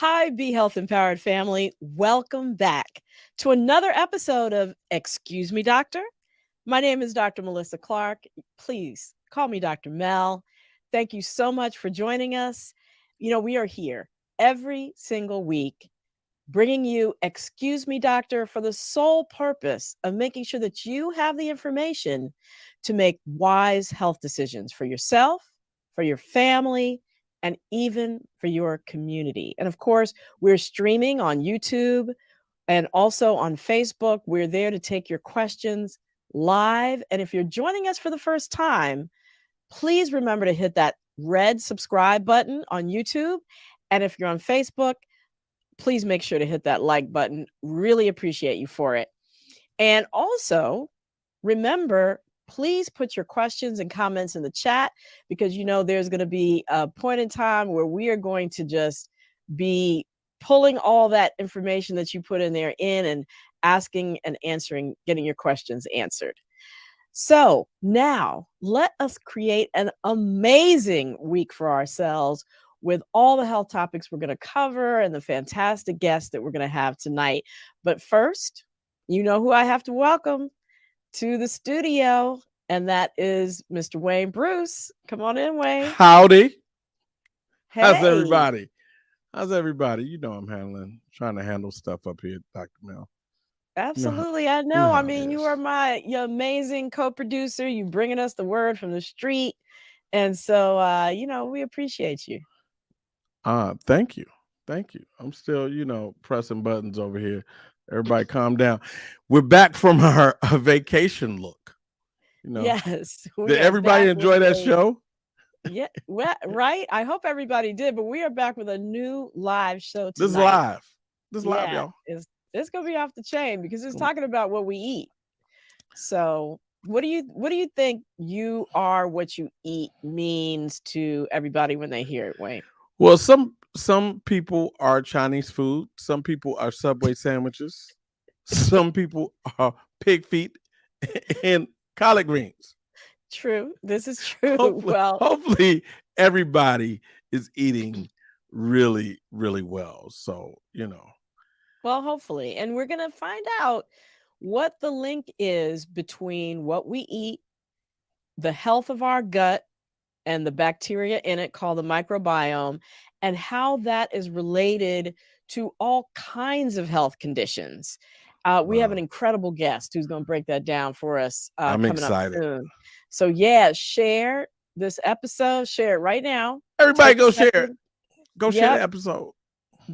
Hi, Be Health Empowered family. Welcome back to another episode of Excuse Me, Doctor. My name is Dr. Melissa Clarke. Please call me Dr. Mel. Thank you so much for joining us. We are here every single week bringing you Excuse Me, Doctor for the sole purpose of making sure that you have the information to make wise health decisions for yourself, for your family, and even for your community. And of course, we're streaming on YouTube and also on Facebook. We're there to take your questions live. And if you're joining us for the first time, please remember to hit that red subscribe button on YouTube. And if you're on Facebook, please make sure to hit that like button. Really appreciate you for it. And also, remember, please put your questions and comments in the chat because there's going to be a point in time where we are going to just be pulling all that information that you put in there in and asking and answering, getting your questions answered. So now let us create an amazing week for ourselves with all the health topics we're going to cover and the fantastic guests that we're going to have tonight. But first, you know who I have to welcome to the studio, and that is Mr. Wayne Bruce. Come on in, Wayne. Howdy. Hey. How's everybody? You know I'm trying to handle stuff up here, Dr. Mel. Absolutely. I know. I mean, you are your amazing co-producer. You bringing us the word from the street. And so, we appreciate you. Thank you. Thank you. I'm still, pressing buttons over here. Everybody calm down. We're back from our vacation look. Yes. Did everybody enjoy that show? Yeah, well, right. I hope everybody did, but we are back with a new live show tonight. This is live, y'all. It's gonna be off the chain because it's talking about what we eat. So what do you think you are what you eat means to everybody when they hear it, Wayne? Well, some people are Chinese food, some people are Subway sandwiches, some people are pig feet and collard greens. True. This is true. Hopefully everybody is eating really, really well. So, Well, hopefully. And we're going to find out what the link is between what we eat, the health of our gut, and the bacteria in it called the microbiome, and how that is related to all kinds of health conditions. We have an incredible guest who's going to break that down for us I'm coming excited. up soon. So, yeah, share this episode. Share it right now. Everybody go share it. Go share the episode.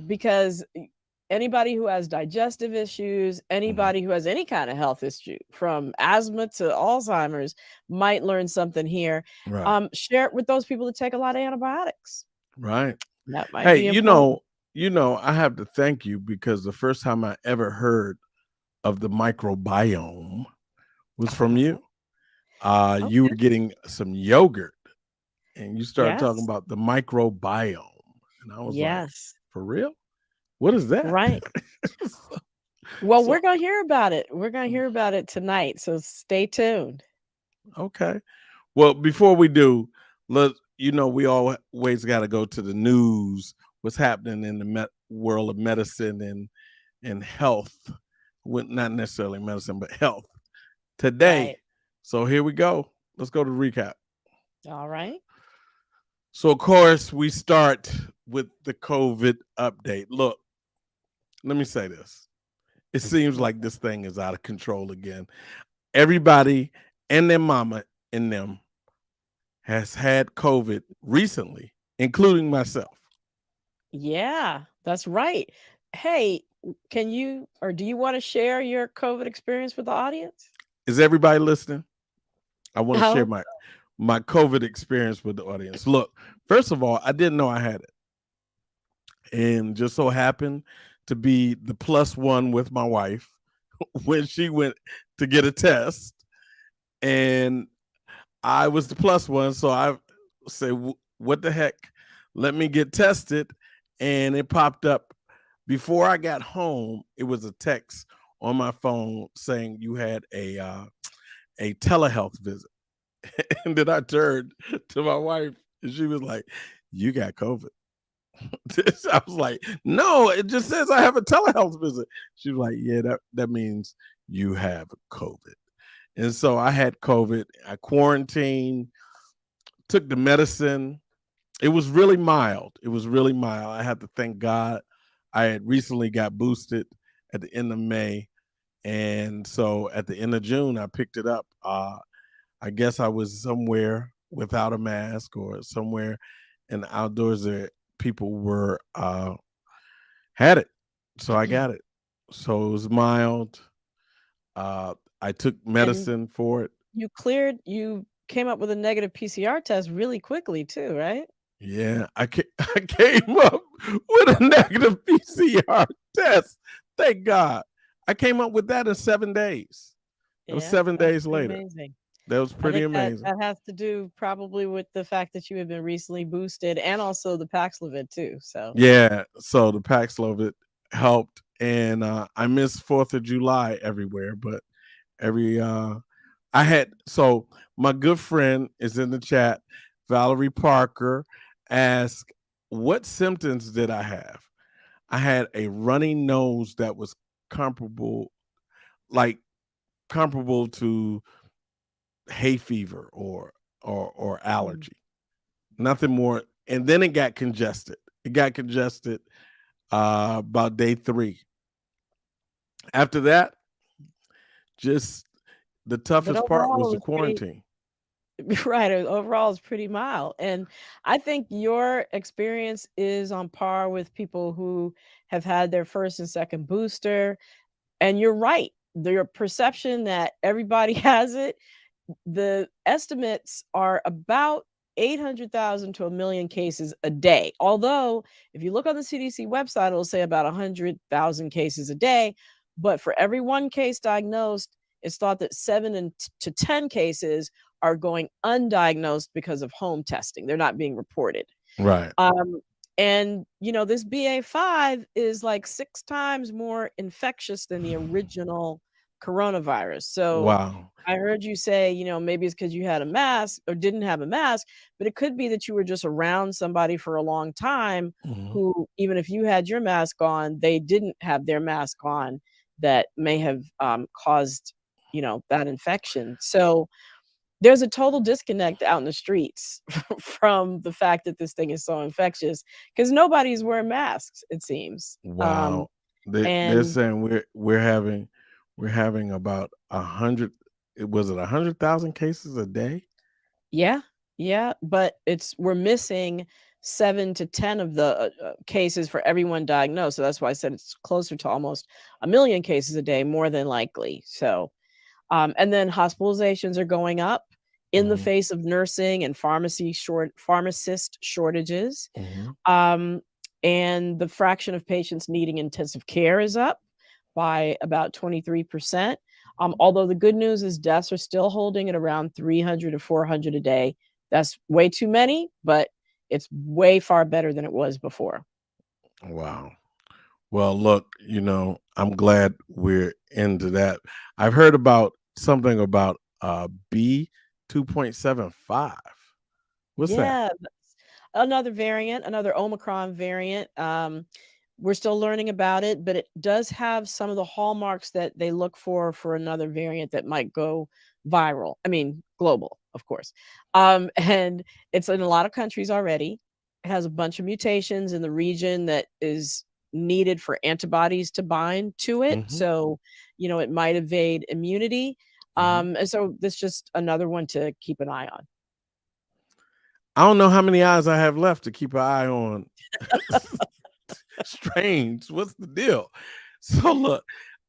Because anybody who has digestive issues, anybody who has any kind of health issue, from asthma to Alzheimer's, might learn something here. Right. Share it with those people that take a lot of antibiotics. Right. That might be important. I have to thank you because the first time I ever heard of the microbiome was from you. You were getting some yogurt and you started talking about the microbiome. And I was like, for real? What is that? Right. Well, we're going to hear about it. We're going to hear about it tonight. So stay tuned. Okay. Well, before we do, we always got to go to the news, what's happening in the world of medicine and health. Not necessarily medicine, but health today. Right. So here we go. Let's go to recap. All right. So, of course, we start with the COVID update. Look, let me say this. It seems like this thing is out of control again. Everybody and their mama and them has had COVID recently, including myself. Yeah, that's right. Hey, do you want to share your COVID experience with the audience? Is everybody listening? I want to share my COVID experience with the audience. Look, first of all, I didn't know I had it. And just so happened to be the plus one with my wife when she went to get a test. And I was the plus one. So I said, what the heck? Let me get tested. And it popped up. Before I got home, it was a text on my phone saying you had a telehealth visit. And then I turned to my wife and she was like, you got COVID. I was like, no, it just says I have a telehealth visit. She was like, yeah, that means you have COVID. And so I had COVID. I quarantined, took the medicine. It was really mild. I have to thank God. I had recently got boosted at the end of May. And so at the end of June, I picked it up. I guess I was somewhere without a mask or somewhere in the outdoors that people were had it. So I got it. So it was mild. I took And medicine for it. you came up with a negative PCR test really quickly too, right? Yeah, I came up with a negative PCR test. Thank God. I came up with that in 7 days. It was Yeah, 7 that's days pretty later. amazing. That was I pretty think that amazing. that has to do probably with the fact that you have been recently boosted and also the Paxlovid too. So Yeah, so the Paxlovid helped, and I missed 4th of July everywhere, but every I had so my good friend is in the chat, Valerie Parker, asked what symptoms did I have? I had a runny nose that was comparable, like comparable to hay fever or mm. allergy. Nothing more. And then it got congested. It got congested about day 3. After that, just the But toughest part overall was it the was pretty quarantine. right. Overall it's pretty mild. And I think your experience is on par with people who have had their first and second booster. And you're right. Their perception that everybody has it, the estimates are about 800,000 to a million cases a day. Although, if you look on the CDC website, it'll say about 100,000 cases a day. But for every one case diagnosed, it's thought that to 10 cases are going undiagnosed because of home testing. They're not being reported. Right. Um, and this BA.5 is like 6 times more infectious than the original coronavirus. So Wow. I heard you say, maybe it's because you had a mask or didn't have a mask, but it could be that you were just around somebody for a long time Mhm. who, even if you had your mask on, they didn't have their mask on that may have caused, that infection. So there's a total disconnect out in the streets from the fact that this thing is so infectious because nobody's wearing masks, it seems. Wow. They're And saying we're having about 100. Was it 100,000 cases a day? yeah, yeah, but we're missing 7 to 10 of the cases for everyone diagnosed. So that's why I said it's closer to almost a million cases a day, more than likely. So, and then hospitalizations are going up in the Mhm. face of nursing and pharmacist shortages. Mhm. Um, and the fraction of patients needing intensive care is up by about 23%. Although the good news is deaths are still holding at around 300 to 400 a day. That's way too many, but it's way far better than it was before. Wow. Well, look, I'm glad we're into that. I've heard about something about B 2.75. What's that? Yeah, that's another variant, another Omicron variant. We're still learning about it, but it does have some of the hallmarks that they look for another variant that might go viral. I mean, global, of course. And it's in a lot of countries already. It has a bunch of mutations in the region that is needed for antibodies to bind to it. Mhm. So, it might evade immunity. Mhm. And so this just another one to keep an eye on. I don't know how many eyes I have left to keep an eye on. Strange. What's the deal? So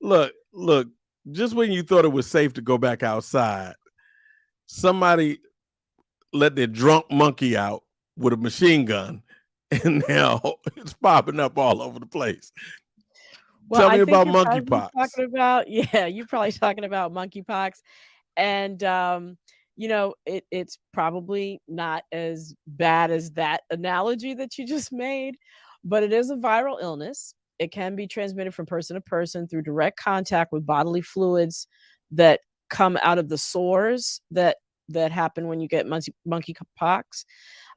look. Just when you thought it was safe to go back outside, somebody let their drunk monkey out with a machine gun, and now it's popping up all over the place. Well, Tell I me think about you're probably monkeypox. talking about yeah, you're probably talking about monkeypox, and, it's probably not as bad as that analogy that you just made, but it is a viral illness. It can be transmitted from person to person through direct contact with bodily fluids that come out of the sores that happen when you get monkeypox.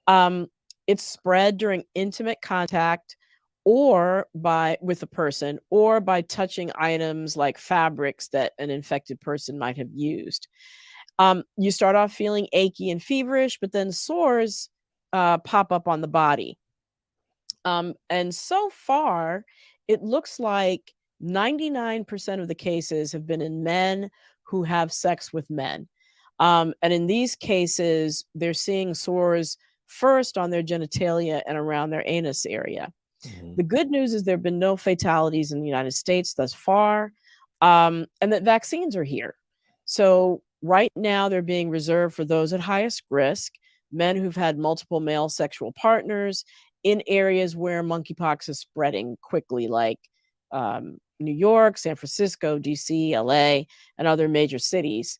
Um, It's spread during intimate contact or by with a person or by touching items like fabrics that an infected person might have used. You start off feeling achy and feverish, but then sores pop up on the body. And so far, it looks like 99% of the cases have been in men who have sex with men. And in these cases, they're seeing sores first on their genitalia and around their anus area. Mhm. The good news is there have been no fatalities in the United States thus far, and that vaccines are here. So, right now, they're being reserved for those at highest risk, men who've had multiple male sexual partners in areas where monkeypox is spreading quickly, like New York, San Francisco, DC, LA, and other major cities.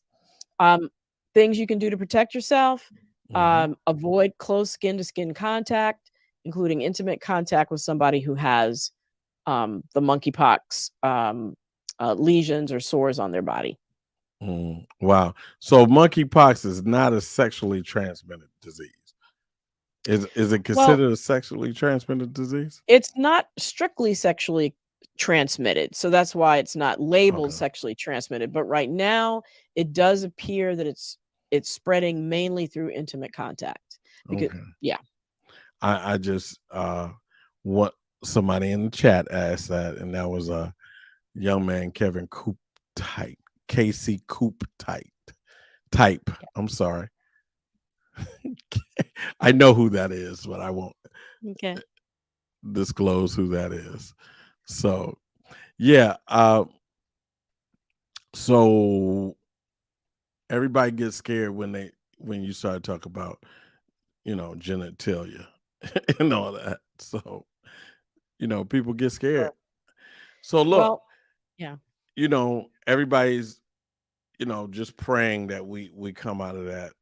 Um, Things you can do to protect yourself: Mhm. avoid close skin to skin contact, including intimate contact with somebody who has the monkeypox lesions or sores on their body. Wow. So monkeypox is not a sexually transmitted disease. Is it Well, considered a sexually transmitted disease? it's not strictly sexually transmitted, so that's why it's not labeled Okay. sexually transmitted. But right now, it does appear that it's spreading mainly through intimate contact. Because Okay. yeah, I just what somebody in the chat asked that, and that was a young man, Kevin Coop type, KC Coop type. I'm sorry. I know who that is, but I won't okay. disclose who that is. So yeah, so everybody gets scared when you start talking about genitalia and all that. So people get scared. Sure. So look, Well, yeah. everybody's just praying that we come out of that,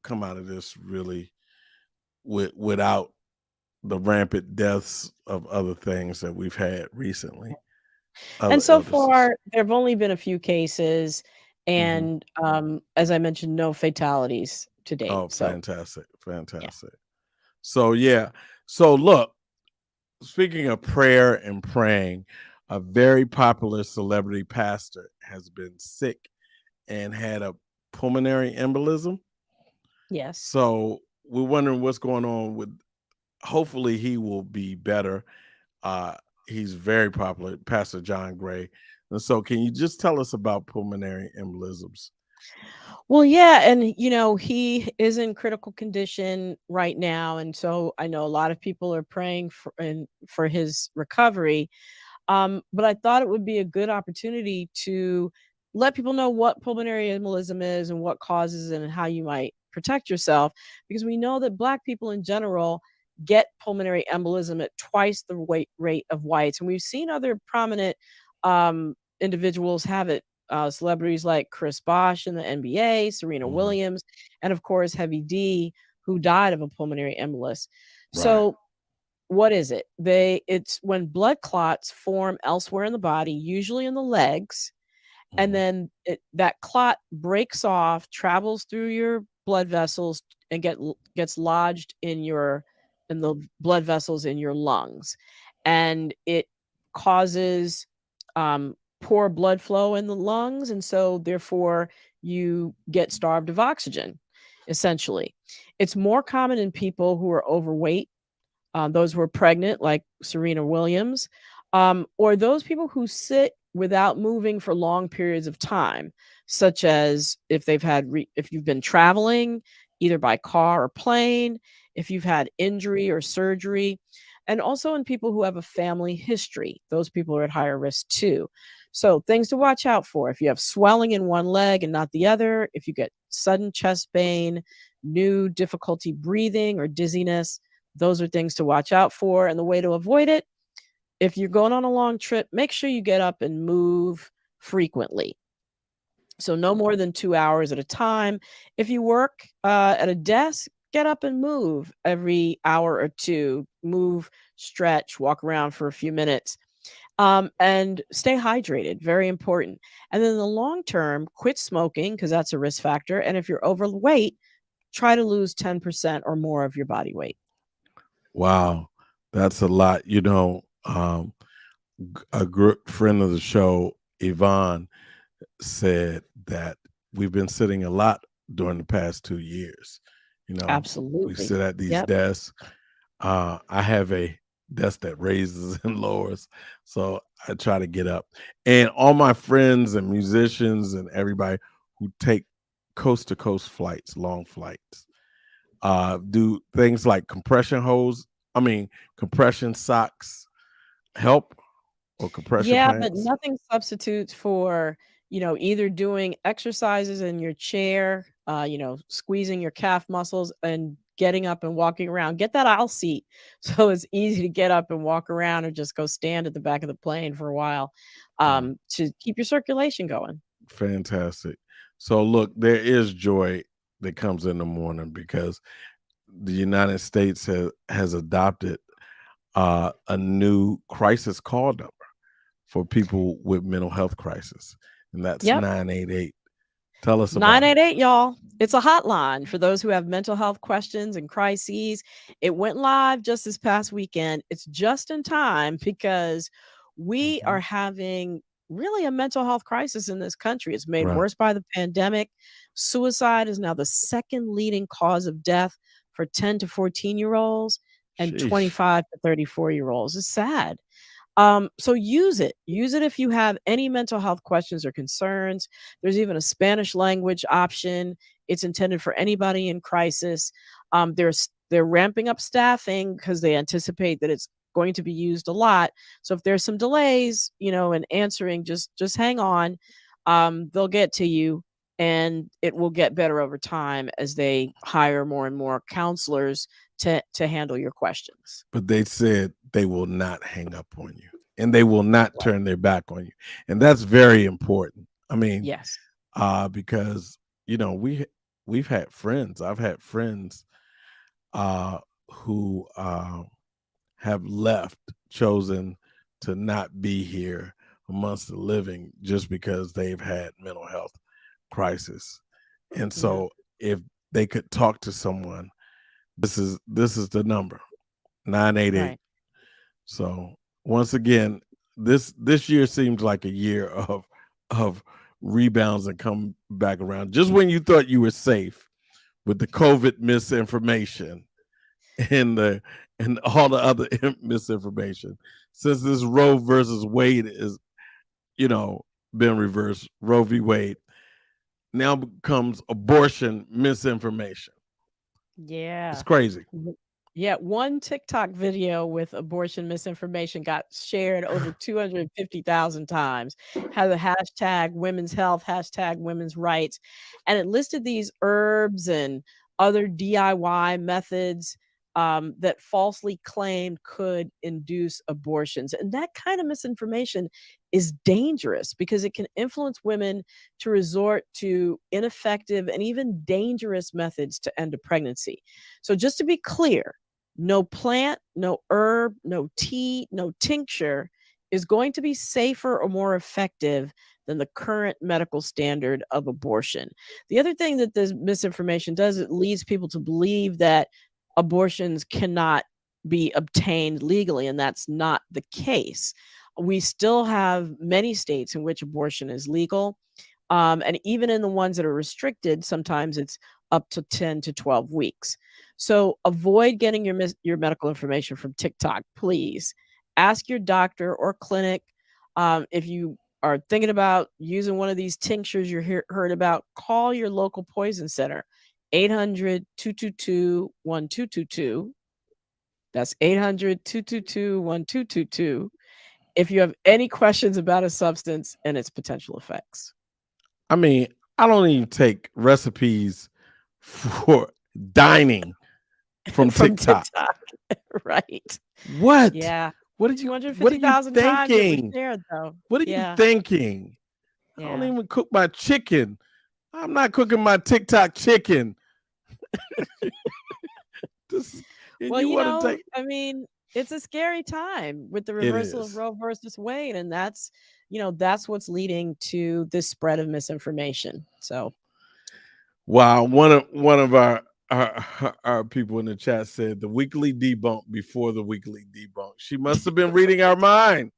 come out of this really without the rampant deaths of other things that we've had recently, And other so illnesses. far, there have only been a few cases, Hmm. and as I mentioned, no fatalities to date. Oh, So fantastic, yeah. fantastic. So yeah, so look, speaking of prayer and praying, a very popular celebrity pastor has been sick and had a pulmonary embolism. Yes. So we're wondering what's going on with. Hopefully, he will be better. Uh, he's very popular, Pastor John Gray. And so, can you just tell us about pulmonary embolisms? Well, yeah, and he is in critical condition right now, and so I know a lot of people are praying for his recovery. But I thought it would be a good opportunity to let people know what pulmonary embolism is and what causes it and how you might protect yourself, because we know that Black people in general get pulmonary embolism at twice the rate of whites, and we've seen other prominent individuals have it. Celebrities like Chris Bosh in the NBA, Serena Mhm. Williams, and of course Heavy D, who died of a pulmonary embolus. Right. So what is it? It's when blood clots form elsewhere in the body, usually in the legs, and Mhm. then that clot breaks off, travels through your blood vessels, and gets lodged in the blood vessels in your lungs, and it causes poor blood flow in the lungs, and so therefore you get starved of oxygen. Essentially, it's more common in people who are overweight, those who are pregnant, like Serena Williams, or those people who sit without moving for long periods of time, such as if you've been traveling either by car or plane, if you've had injury or surgery, and also in people who have a family history. Those people are at higher risk too. So, things to watch out for: if you have swelling in one leg and not the other, if you get sudden chest pain, new difficulty breathing, or dizziness, those are things to watch out for. And the way to avoid it: if you're going on a long trip, make sure you get up and move frequently. So, no more than 2 hours at a time. If you work at a desk, get up and move every hour or two. Move, stretch, walk around for a few minutes, and stay hydrated. Very important. And then in the long term, quit smoking because that's a risk factor. And if you're overweight, try to lose 10% or more of your body weight. Wow, that's a lot. A friend of the show, Yvonne, said that we've been sitting a lot during the past 2 years. We Absolutely. sit at these Yep. desks. I have a desk that raises and lowers, so I try to get up. And all my friends and musicians and everybody who take coast to coast flights, long flights, do things like compression socks help, or compression Yeah, but pants? nothing substitutes for, either doing exercises in your chair, squeezing your calf muscles and getting up and walking around. Get that aisle seat so it's easy to get up and walk around or just go stand at the back of the plane for a while Wow, to keep your circulation going. fantastic. So look, there is joy that comes in the morning because the United States has adopted a new crisis call number for people with mental health crisis, and that's Yep. 988. Tell us about it. 988, y'all. It's a hotline for those who have mental health questions and crises. It went live just this past weekend. It's just in time because we are Mhm. having really a mental health crisis in this country. It's made Right. worse by the pandemic. Suicide is now the second leading cause of death for 10 to 14-year-olds and Sheesh. 25 to 34-year-olds. It's sad. So use it. Use it if you have any mental health questions or concerns. There's even a Spanish language option. It's intended for anybody in crisis. They're ramping up staffing because they anticipate that it's going to be used a lot. So if there's some delays, in answering, just hang on. They'll get to you, and it will get better over time as they hire more and more counselors to handle your questions. But they said they will not hang up on you and they will not Right. turn their back on you. And that's very important. Yes. Because we've had friends. I've had friends uh who have left, chosen to not be here amongst the living just because they've had mental health crisis. And Yeah. so if they could talk to someone, this is the number, 988. Right. So once again, this year seems like a year of rebounds and come back around. Just when you thought you were safe with the COVID misinformation and all the other misinformation, since this Roe versus Wade is you know been reversed, Roe v. Wade now becomes abortion misinformation. It's Yeah. crazy. Yeah, one TikTok video with abortion misinformation got shared over 250,000 times. Had the hashtag women's health, hashtag women's rights, and it listed these herbs and other DIY methods that falsely claimed could induce abortions. And that kind of misinformation is dangerous because it can influence women to resort to ineffective and even dangerous methods to end a pregnancy. So, just to be clear, no plant, no herb, no tea, no tincture is going to be safer or more effective than the current medical standard of abortion. The other thing that this misinformation does, it leads people to believe that abortions cannot be obtained legally, and that's not the case. We still have many states in which abortion is legal. And even in the ones that are restricted, sometimes it's up to 10 to 12 weeks. So avoid getting your medical information from TikTok, please. Ask your doctor or clinic if you are thinking about using one of these tinctures heard about. Call your local poison center, 800-222-1222. That's 800-222-1222 if you have any questions about a substance and its potential effects. I mean, I don't even take recipes for dining from From TikTok. TikTok, right. What? Yeah. What are you 250,000 times it was thinking? shared, though. What are you Yeah, thinking? I don't yeah. even cook my chicken. I'm not cooking my TikTok chicken. This and Well, you want to take I mean, it's a scary time with the it reversal of is. Roe versus Wade, and that's what's leading to this spread of misinformation. So, Wow, one of our our people in the chat said the weekly debunk before the weekly debunk. She must have been reading our mind.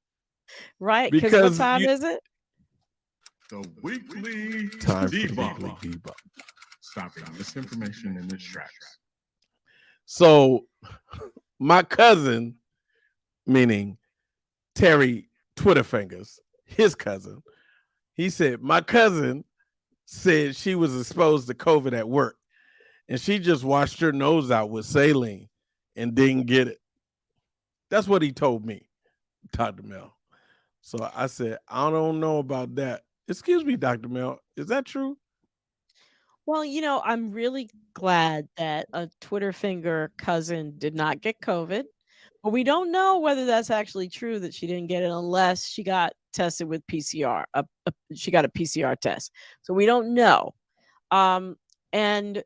Right, because what Because time you is it? The weekly time for the debunk. weekly debunk. Stopping misinformation in its tracks. So my cousin, meaning Terry Twitter fingers, his cousin, he said, my cousin said she was exposed to COVID at work and she just washed her nose out with saline and didn't get it. That's what he told me, Dr. Mel. So I said, I don't know about that. Excuse me, Dr. Mel. Is that true? Well, I'm really glad that a Twitter finger cousin did not get COVID, but we don't know whether that's actually true that she didn't get it unless she got tested with PCR. She got a PCR test. So we don't know. Um, and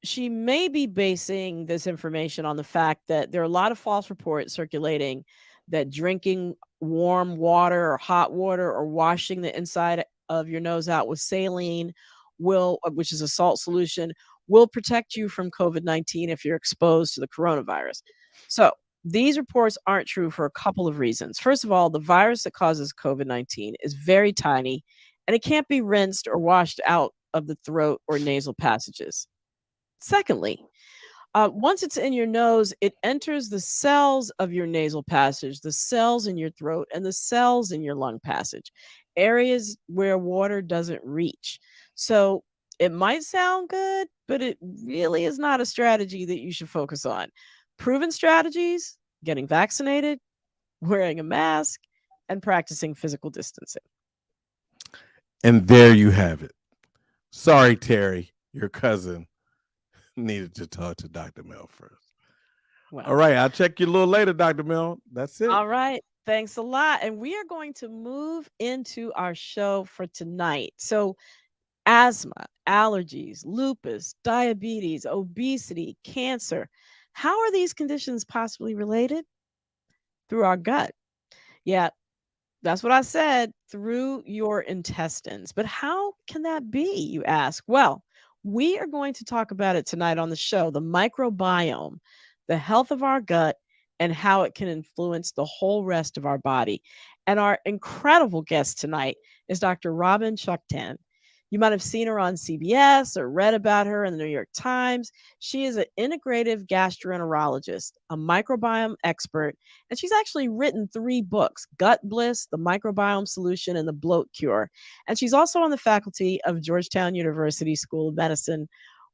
she may be basing this information on the fact that there are a lot of false reports circulating that drinking warm water or hot water or washing the inside of your nose out with saline which is a salt solution, will protect you from COVID-19 if you're exposed to the coronavirus. So these reports aren't true for a couple of reasons. First of all, the virus that causes COVID-19 is very tiny and it can't be rinsed or washed out of the throat or nasal passages. Secondly, once it's in your nose, it enters the cells of your nasal passage, the cells in your throat, and the cells in your lung passage, areas where water doesn't reach. So it might sound good, but it really is not a strategy that you should focus on. Proven strategies: getting vaccinated, wearing a mask, and practicing physical distancing. And there you have it. Sorry, Terry, your cousin needed to talk to Dr. Mel first. Well, All right, I'll check you a little later, Dr. Mel. That's it. all right. Thanks a lot. And we are going to move into our show for tonight. So, asthma, allergies, lupus, diabetes, obesity, cancer. How are these conditions possibly related? Through our gut. Yeah, that's what I said, through your intestines. But how can that be, you ask? Well, we are going to talk about it tonight on the show: the microbiome, the health of our gut, and how it can influence the whole rest of our body. And our incredible guest tonight is Dr. Robynne Chutkan. You might have seen her on CBS or read about her in the New York Times. She is an integrative gastroenterologist, a microbiome expert, and she's actually written 3 books: Gut Bliss, The Microbiome Solution, and The Bloat Cure. And she's also on the faculty of Georgetown University School of Medicine.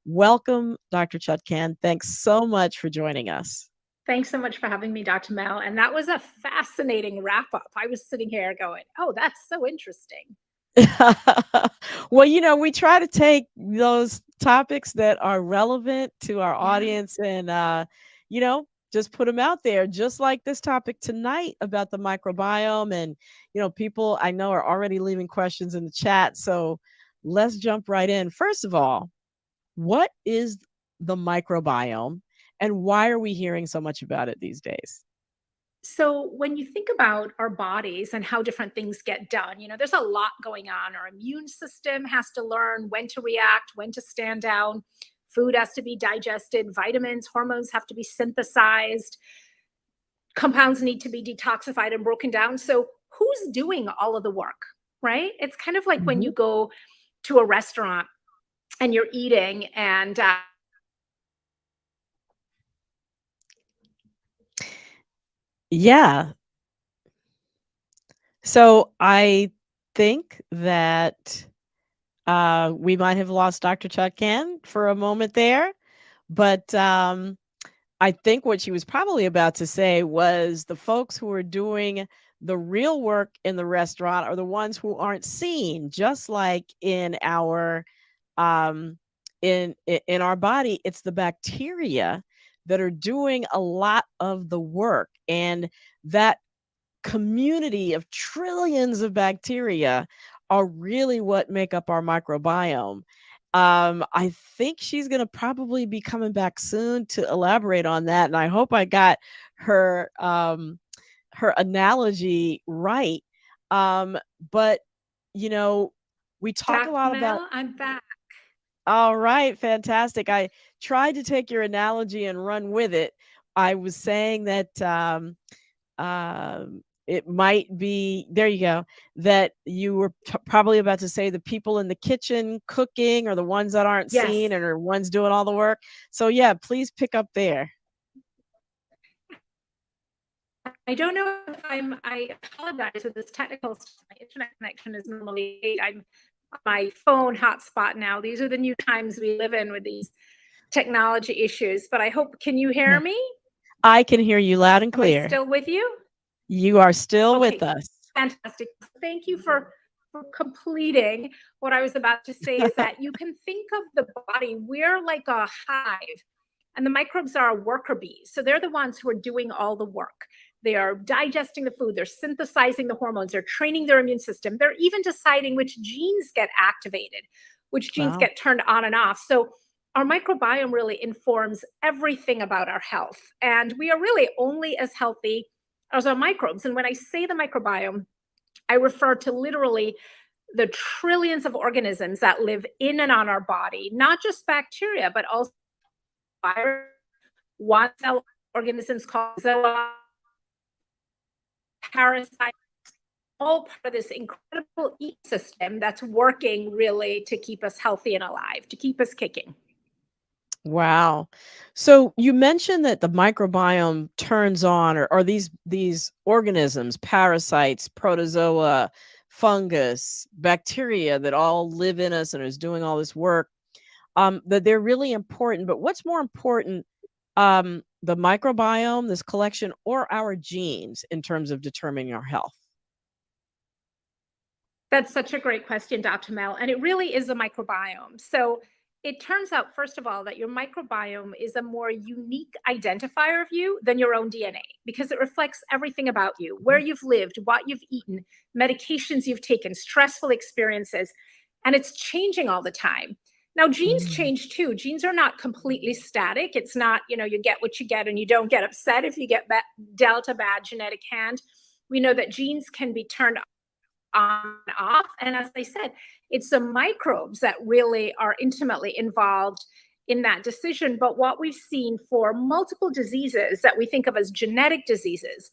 Welcome, Dr. Chutkan. Thanks so much for joining us. Thanks so much for having me, Dr. Mel. And that was a fascinating wrap up. I was sitting here going, oh, that's so interesting. Well, we try to take those topics that are relevant to our audience and, just put them out there, just like this topic tonight about the microbiome. And, people I know are already leaving questions in the chat. So let's jump right in. First of all, what is the microbiome and why are we hearing so much about it these days? So, when you think about our bodies and how different things get done, there's a lot going on. Our immune system has to learn when to react, when to stand down. Food has to be digested, vitamins, hormones have to be synthesized, compounds need to be detoxified and broken down. So, who's doing all of the work, right? It's kind of like when you go to a restaurant and you're eating and Yeah. So I think that we might have lost Dr. Chutkan for a moment there, but I think what she was probably about to say was the folks who are doing the real work in the restaurant are the ones who aren't seen, just like in our um, in our body. It's the bacteria that are doing a lot of the work, and that community of trillions of bacteria are really what make up our microbiome. I think she's going to probably be coming back soon to elaborate on that, and I hope I got her her analogy right. But you know, we talk a Dr. lot about. Mel, I'm back. All right, fantastic. I tried to take your analogy and run with it. I was saying that it might be, there you go, that you were probably about to say the people in the kitchen cooking are the ones that aren't Yes. seen and are ones doing all the work. So, yeah, please pick up there. I don't know if I apologize with this technical stuff. My internet connection is normally, I'm on my phone hotspot now. These are the new times we live in with these technology issues, but I hope, can you hear Yeah. me? I can hear you loud and Am I clear. still with you? You are still with Okay, us. fantastic. Thank you for completing. What I was about to say is that you can think of the body, we're like a hive, and the microbes are worker bees. So they're the ones who are doing all the work. They are digesting the food, they're synthesizing the hormones, they're training their immune system, they're even deciding which genes get activated, which genes Wow. get turned on and off. So our microbiome really informs everything about our health. And we are really only as healthy as our microbes. And when I say the microbiome, I refer to literally the trillions of organisms that live in and on our body, not just bacteria, but also virus, one cell organisms called parasites, all part of this incredible ecosystem that's working really to keep us healthy and alive, to keep us kicking. Wow. So you mentioned that the microbiome turns on, or these organisms, parasites, protozoa, fungus, bacteria that all live in us and is doing all this work, that they're really important. But what's more important, the microbiome, this collection, or our genes in terms of determining our health? That's such a great question, Dr. Mel. And it really is a microbiome. So it turns out, first of all, that your microbiome is a more unique identifier of you than your own DNA because it reflects everything about you, where you've lived, what you've eaten, medications you've taken, stressful experiences, and it's changing all the time. Now, genes Mm. change too. Genes are not completely static. It's not, you get what you get and you don't get upset if you get dealt a bad genetic hand. We know that genes can be turned on and off. And as I said, it's the microbes that really are intimately involved in that decision. But what we've seen for multiple diseases that we think of as genetic diseases,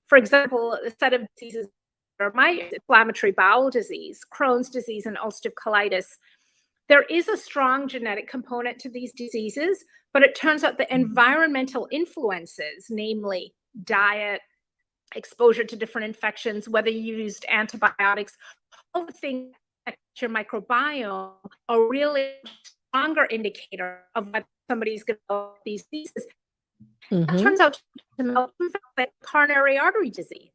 for example, a set of diseases are my inflammatory bowel disease, Crohn's disease, and ulcerative colitis. There is a strong genetic component to these diseases, but it turns out the environmental influences, namely diet, exposure to different infections, whether you used antibiotics, all the things that your microbiome are really a stronger indicator of whether somebody's going to develop these diseases. That turns out to be like coronary artery disease.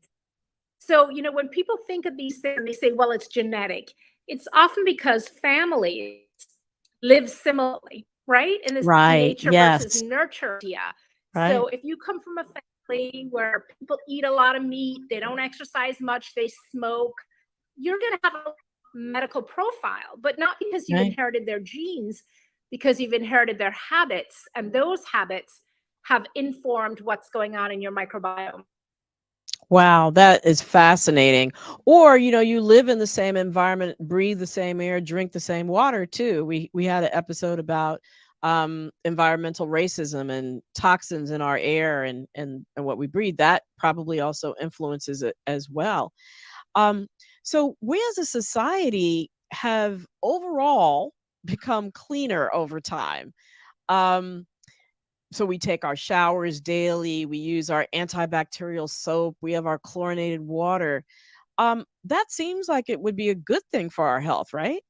So, when people think of these things, they say, well, it's genetic. It's often because families live similarly, right? In this Right. nature versus Yes. nurture idea. Right. So if you come from a family where people eat a lot of meat, they don't exercise much, they smoke, you're going to have a medical profile, but not because you've Right. inherited their genes, because you've inherited their habits, and those habits have informed what's going on in your microbiome. Wow, that is fascinating. Or, you live in the same environment, breathe the same air, drink the same water too. We had an episode about environmental racism and toxins in our air and what we breathe. That probably also influences it as well. Um, so we as a society have overall become cleaner over time. Um, so we take our showers daily, we use our antibacterial soap, we have our chlorinated water. That seems like it would be a good thing for our health, right?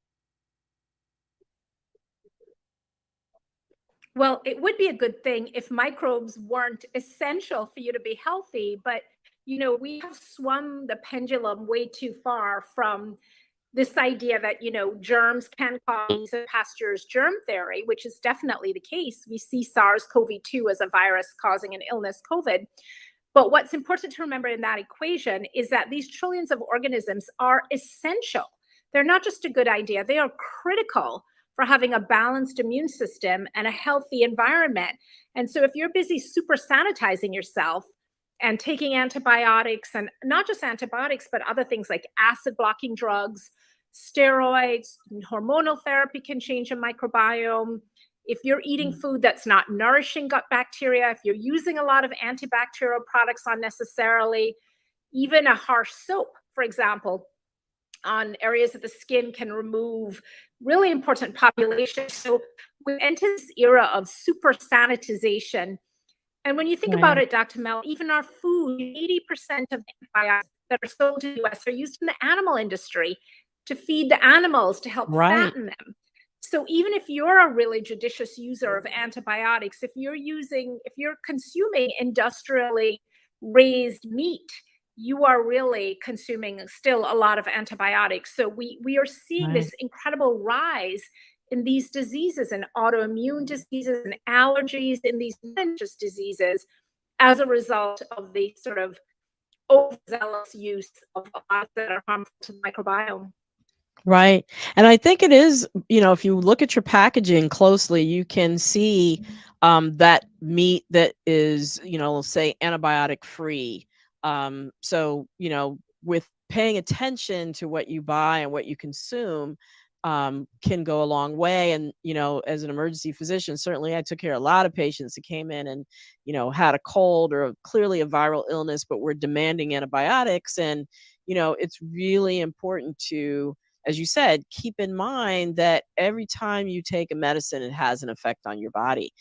Well, it would be a good thing if microbes weren't essential for you to be healthy, but we have swung the pendulum way too far from this idea that germs can cause past year's germ theory, which is definitely the case. We see SARS-CoV-2 as a virus causing an illness, COVID. But what's important to remember in that equation is that these trillions of organisms are essential. They're not just a good idea, they are critical for having a balanced immune system and a healthy environment. And so if you're busy super sanitizing yourself and taking antibiotics, and not just antibiotics, but other things like acid blocking drugs, Steroids, hormonal therapy can change a microbiome. If you're eating food that's not nourishing gut bacteria, if you're using a lot of antibacterial products unnecessarily, even a harsh soap, for example, on areas of the skin can remove really important populations. So we enter this era of super sanitization. And when you think about it, Dr. Mel, even our food, 80% of antibiotics that are sold in the US are used in the animal industry to feed the animals, to help fatten them. So even if you're a really judicious user of antibiotics, if you're consuming industrially raised meat, you are really consuming still a lot of antibiotics. So we are seeing this incredible rise in these diseases and autoimmune diseases and allergies in these infectious diseases as a result of the sort of overzealous use of products that are harmful to the microbiome. Right. And I think it is, if you look at your packaging closely, you can see that meat that is, say antibiotic free. So, with paying attention to what you buy and what you consume can go a long way. And, as an emergency physician, certainly I took care of a lot of patients that came in and, had a cold or clearly a viral illness, but were demanding antibiotics. And, it's really important to, as you said, keep in mind that every time you take a medicine, it has an effect on your body.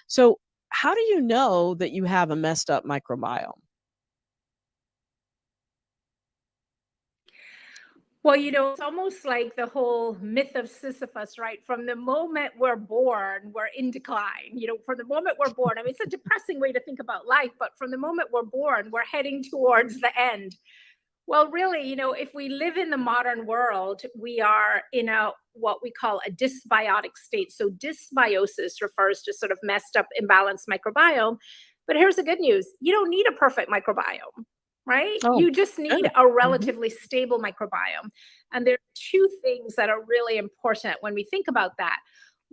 So, how do you know that you have a messed up microbiome? Well, it's almost like the whole myth of Sisyphus, right? From the moment we're born, we're in decline. From the moment we're born, I mean, it's a depressing way to think about life, but from the moment we're born, we're heading towards the end. Well, really, if we live in the modern world, we are in what we call a dysbiotic state. So dysbiosis refers to sort of messed up, imbalanced microbiome. But here's the good news. You don't need a perfect microbiome, right? Oh, You just need good. a relatively stable microbiome. And there are two things that are really important when we think about that.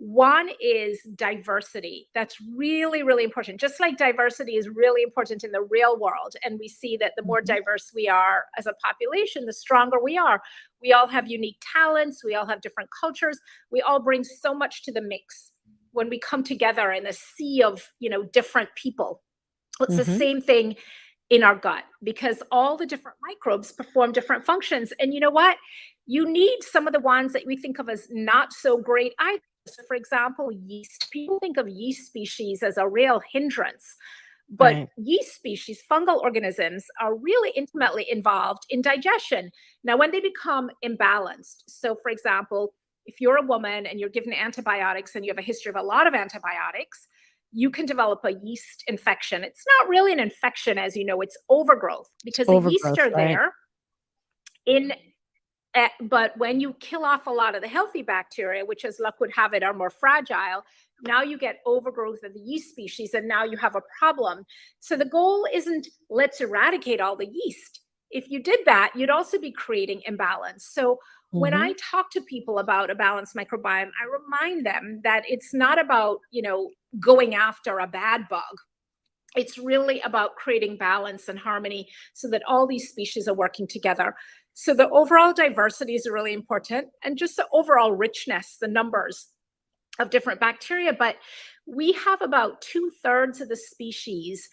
One is diversity. That's really, really important. Just like diversity is really important in the real world. And we see that the more diverse we are as a population, the stronger we are. We all have unique talents. We all have different cultures. We all bring so much to the mix when we come together in a sea of, different people. It's the same thing in our gut, because all the different microbes perform different functions. And you know what? You need some of the ones that we think of as not so great either. So, for example, yeast. People think of yeast species as a real hindrance, but yeast species, fungal organisms, are really intimately involved in digestion. Now, when they become imbalanced, so for example, if you're a woman and you're given antibiotics and you have a history of a lot of antibiotics, you can develop a yeast infection. It's not really an infection, as you know, it's overgrowth, because the yeast are there but when you kill off a lot of the healthy bacteria, which as luck would have it are more fragile, now you get overgrowth of the yeast species, and now you have a problem. So the goal isn't let's eradicate all the yeast. If you did that, you'd also be creating imbalance. So when I talk to people about a balanced microbiome, I remind them that it's not about, going after a bad bug. It's really about creating balance and harmony so that all these species are working together. So the overall diversity is really important, and just the overall richness, the numbers of different bacteria. But we have about 2/3 of the species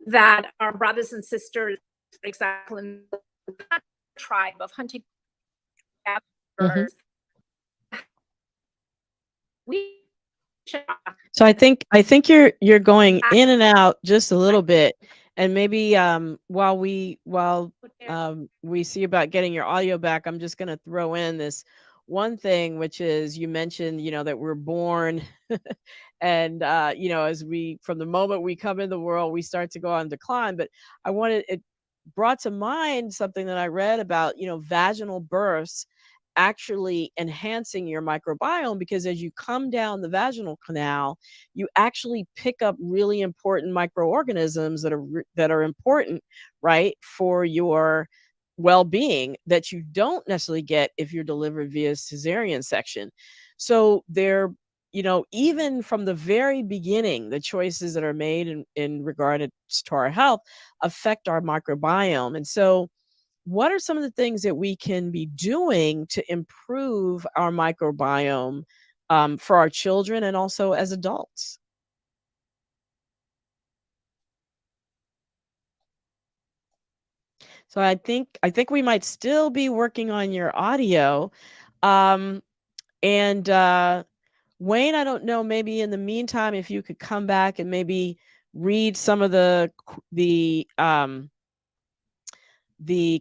that are brothers and sisters, for example, in the tribe of hunting gatherers. So I think you're going in and out just a little bit, and maybe while we see about getting your audio back, I'm just going to throw in this one thing, which is you mentioned that we're born and as we from the moment we come in the world we start to go on decline. But it brought to mind something that I read about vaginal births actually enhancing your microbiome, because as you come down the vaginal canal, you actually pick up really important microorganisms that are important, right, for your well-being, that you don't necessarily get if you're delivered via cesarean section. So they're even from the very beginning, the choices that are made in regard to our health affect our microbiome. And so what are some of the things that we can be doing to improve our microbiome for our children and also as adults? So I think we might still be working on your audio. Um, and Wayne, I don't know, maybe in the meantime, if you could come back and maybe read some of the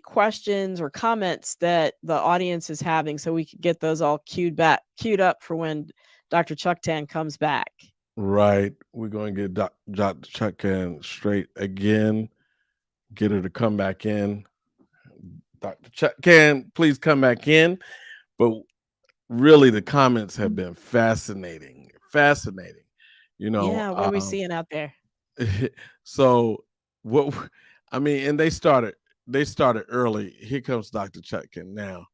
questions or comments that the audience is having, so we could get those all queued up for when Dr. Chutkan comes back. Right. We're going to get Dr. Chutkan straight again. Get her to come back in. Dr. Chutkan, please come back in. But really, the comments have been fascinating. Fascinating. You know, Yeah, what are we seeing out there? so what I mean, and they started early. Here comes Dr. Chutkan now.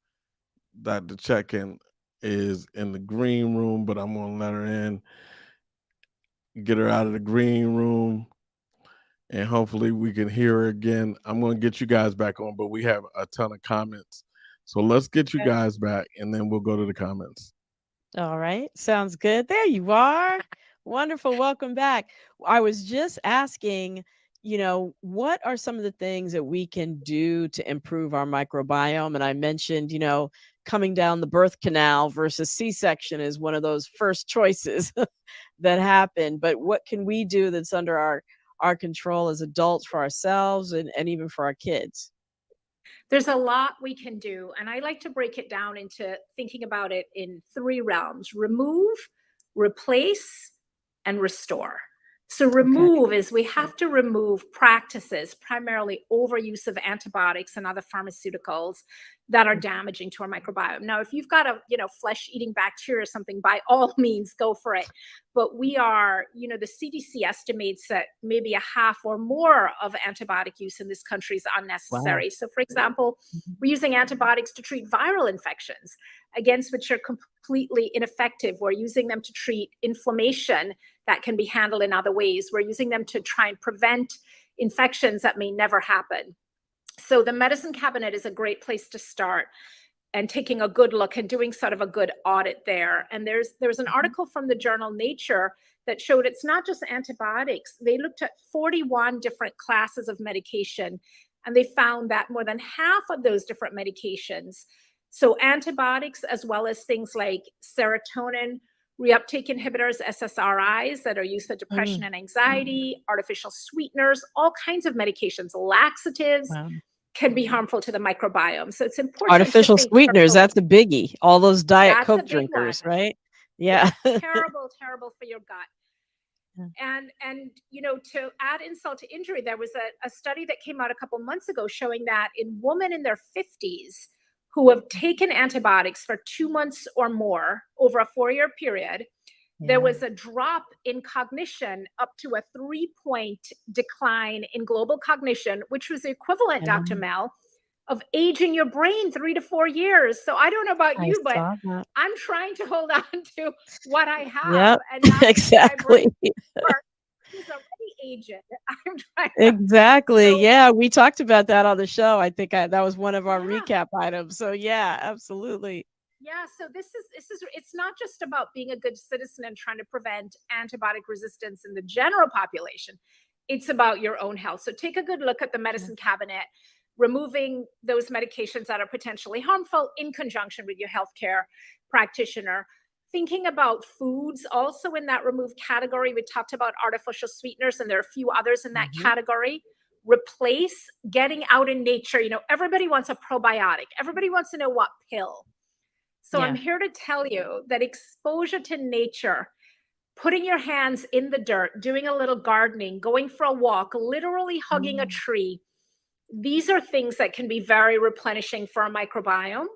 Dr. Chutkan is in the green room, but I'm gonna let her in, get her out of the green room, and hopefully we can hear her again. I'm gonna get you guys back on, but we have a ton of comments. So let's get you guys back and then we'll go to the comments. All right. Sounds good. There you are. Wonderful. Welcome back. I was just asking, what are some of the things that we can do to improve our microbiome? And I mentioned, coming down the birth canal versus C-section is one of those first choices that happen. But what can we do that's under our control as adults for ourselves and even for our kids? There's a lot we can do. And I like to break it down into thinking about it in three realms: remove, replace, and restore. So, remove is we have to remove practices, primarily overuse of antibiotics and other pharmaceuticals that are damaging to our microbiome. Now, if you've got a flesh-eating bacteria or something, by all means, go for it. But we are, the CDC estimates that maybe a half or more of antibiotic use in this country is unnecessary. Wow. So, for example, we're using antibiotics to treat viral infections, against which are completely ineffective. We're using them to treat inflammation that can be handled in other ways. We're using them to try and prevent infections that may never happen. So the medicine cabinet is a great place to start, and taking a good look and doing sort of a good audit there. And there's an article from the journal Nature that showed it's not just antibiotics. They looked at 41 different classes of medication, and they found that more than half of those different medications, so antibiotics as well as things like serotonin reuptake inhibitors, SSRIs, that are used for depression and anxiety, artificial sweeteners, all kinds of medications, laxatives, Wow. can be harmful to the microbiome. So it's important Artificial to think sweeteners, carefully. that's a biggie. All those Diet That's a Coke big drinkers, one. right? Yeah. Terrible for your gut. And to add insult to injury, there was a study that came out a couple months ago showing that in women in their 50s who have taken antibiotics for 2 months or more over a 4-year period, there was a drop in cognition, up to a 3-point decline in global cognition, which was the equivalent, Dr. Mel, of aging your brain 3 to 4 years. So I don't know about I you, but saw that. I'm trying to hold on to what I have Yep. and not my Exactly. brain is already aged. I'm trying Exactly. so Yeah, we talked about that on the show. I think that was one of our yeah. recap items. So yeah, absolutely. Yeah, so this is it's not just about being a good citizen and trying to prevent antibiotic resistance in the general population. It's about your own health. So take a good look at the medicine cabinet, removing those medications that are potentially harmful in conjunction with your healthcare practitioner. Thinking about foods also in that remove category. We talked about artificial sweeteners, and there are a few others in that category. Replace, getting out in nature. Everybody wants a probiotic. Everybody wants to know what pill. So I'm here to tell you that exposure to nature, putting your hands in the dirt, doing a little gardening, going for a walk, literally hugging a tree, these are things that can be very replenishing for our microbiome.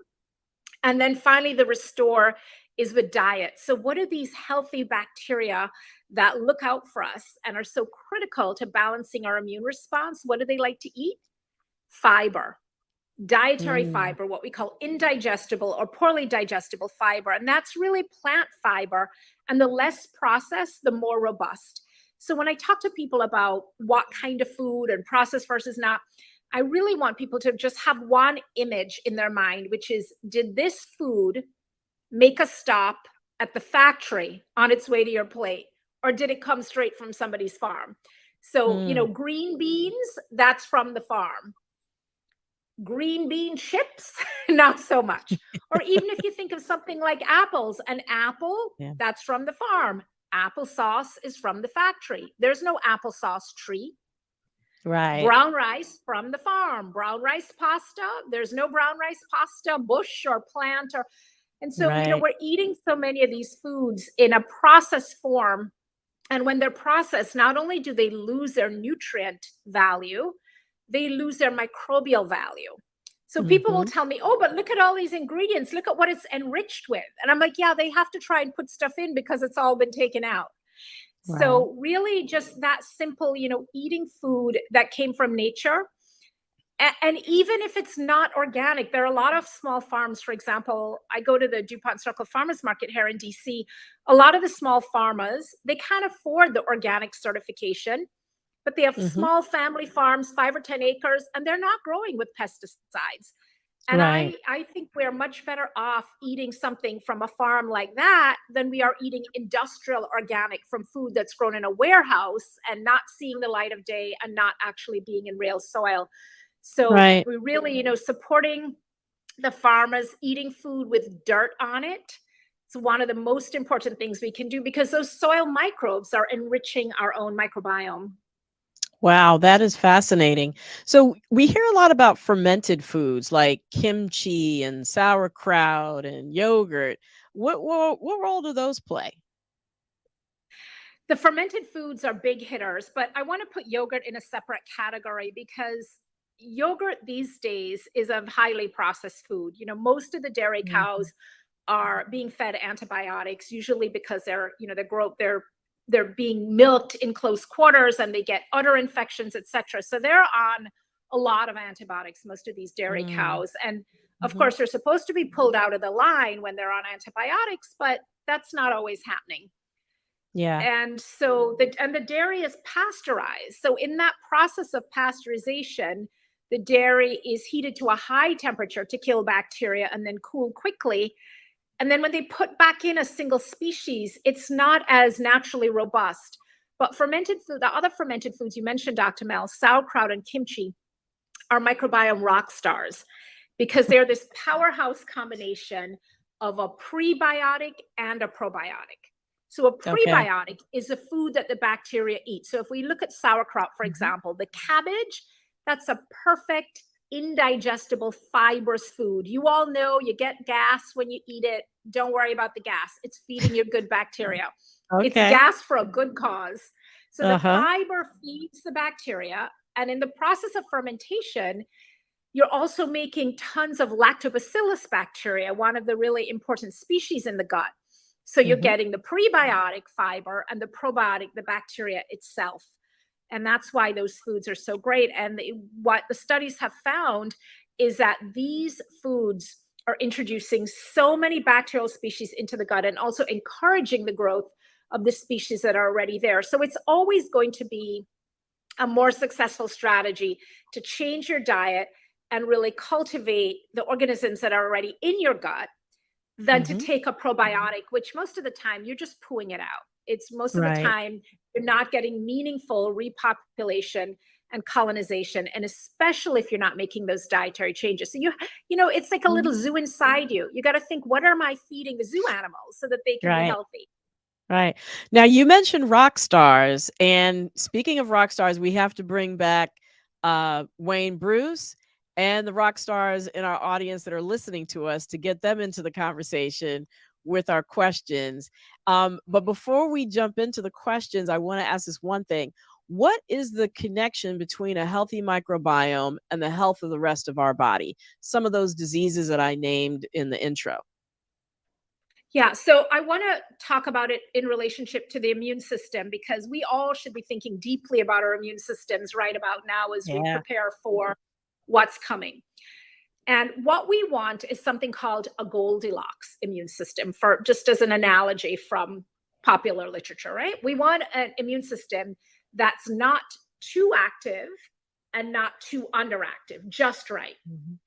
And then finally, the restore is with diet. So what are these healthy bacteria that look out for us and are so critical to balancing our immune response? What do they like to eat? Fiber. Dietary fiber, what we call indigestible or poorly digestible fiber. And that's really plant fiber. And the less processed, the more robust. So when I talk to people about what kind of food and processed versus not, I really want people to just have one image in their mind, which is, did this food make a stop at the factory on its way to your plate, or did it come straight from somebody's farm? So, green beans, that's from the farm. Green bean chips, not so much. Or even if you think of something like apples, an apple, that's from the farm. Applesauce is from the factory. There's no applesauce tree. Right. Brown rice from the farm. Brown rice pasta, there's no brown rice pasta bush or plant. And so, we're eating so many of these foods in a processed form. And when they're processed, not only do they lose their nutrient value, they lose their microbial value. So people will tell me, oh, but look at all these ingredients. Look at what it's enriched with. And I'm like, yeah, they have to try and put stuff in because it's all been taken out. Right. So really just that simple, eating food that came from nature. And even if it's not organic, there are a lot of small farms. For example, I go to the DuPont Circle Farmers Market here in DC. A lot of the small farmers, they can't afford the organic certification, but they have small family farms, 5 or 10 acres, and they're not growing with pesticides. And I think we're much better off eating something from a farm like that than we are eating industrial organic from food that's grown in a warehouse and not seeing the light of day and not actually being in real soil. So we really, supporting the farmers, eating food with dirt on it. It's one of the most important things we can do because those soil microbes are enriching our own microbiome. Wow, that is fascinating. So we hear a lot about fermented foods like kimchi and sauerkraut and yogurt. What role do those play? The fermented foods are big hitters, but I want to put yogurt in a separate category because yogurt these days is a highly processed food. Most of the dairy cows are being fed antibiotics, usually because they're being milked in close quarters and they get udder infections, etc. So they're on a lot of antibiotics, most of these dairy cows. And of course, they're supposed to be pulled out of the line when they're on antibiotics, but that's not always happening. Yeah. And so the dairy is pasteurized. So in that process of pasteurization, the dairy is heated to a high temperature to kill bacteria and then cool quickly. And then when they put back in a single species, it's not as naturally robust. But fermented food, the other fermented foods you mentioned, Dr. Mel, sauerkraut and kimchi, are microbiome rock stars because they're this powerhouse combination of a prebiotic and a probiotic. So a prebiotic is a food that the bacteria eat. So if we look at sauerkraut, for example, the cabbage, that's a perfect indigestible fibrous food. You all know you get gas when you eat it. Don't worry about the gas. It's feeding your good bacteria. It's gas for a good cause. So the fiber feeds the bacteria. And in the process of fermentation, you're also making tons of lactobacillus bacteria, one of the really important species in the gut. So you're getting the prebiotic fiber and the probiotic, the bacteria itself. And that's why those foods are so great. And what the studies have found is that these foods are introducing so many bacterial species into the gut and also encouraging the growth of the species that are already there. So it's always going to be a more successful strategy to change your diet and really cultivate the organisms that are already in your gut than to take a probiotic, which most of the time you're just pooing it out. It's most of the time you're not getting meaningful repopulation and colonization, and especially if you're not making those dietary changes. So it's like a little zoo inside you. You got to think, what am I feeding the zoo animals so that they can be healthy? Right. Now you mentioned rock stars, and speaking of rock stars, we have to bring back Wayne Bruce and the rock stars in our audience that are listening to us to get them into the conversation with our questions. But before we jump into the questions, I want to ask this one thing. What is the connection between a healthy microbiome and the health of the rest of our body? Some of those diseases that I named in the intro. Yeah, so I want to talk about it in relationship to the immune system, because we all should be thinking deeply about our immune systems right about now as we prepare for what's coming. And what we want is something called a Goldilocks immune system, for just as an analogy from popular literature, right? We want an immune system that's not too active and not too underactive, just right. Mhm.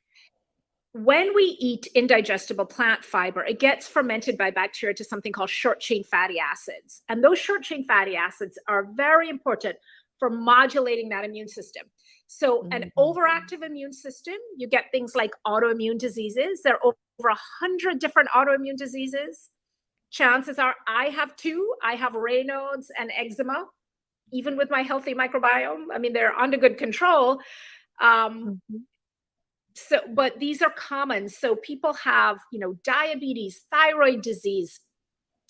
When we eat indigestible plant fiber, it gets fermented by bacteria to something called short chain fatty acids. And those short chain fatty acids are very important for modulating that immune system. So an overactive immune system, you get things like autoimmune diseases. There are over 100 different autoimmune diseases. Chances are I have two. I have Raynaud's and eczema, even with my healthy microbiome. I mean, they're under good control. But these are common. So people have, diabetes, thyroid disease.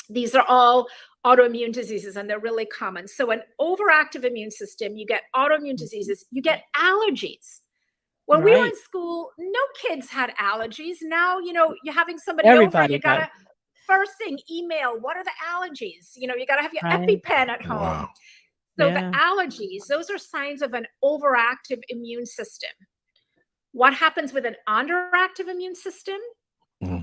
These are all autoimmune diseases, and they're really common. So an overactive immune system, you get autoimmune diseases, you get allergies. When we were in school, no kids had allergies. Now, you're having somebody over, you gotta first thing email, what are the allergies? You gotta have your EpiPen at home. Wow. So the allergies, those are signs of an overactive immune system. What happens with an underactive immune system?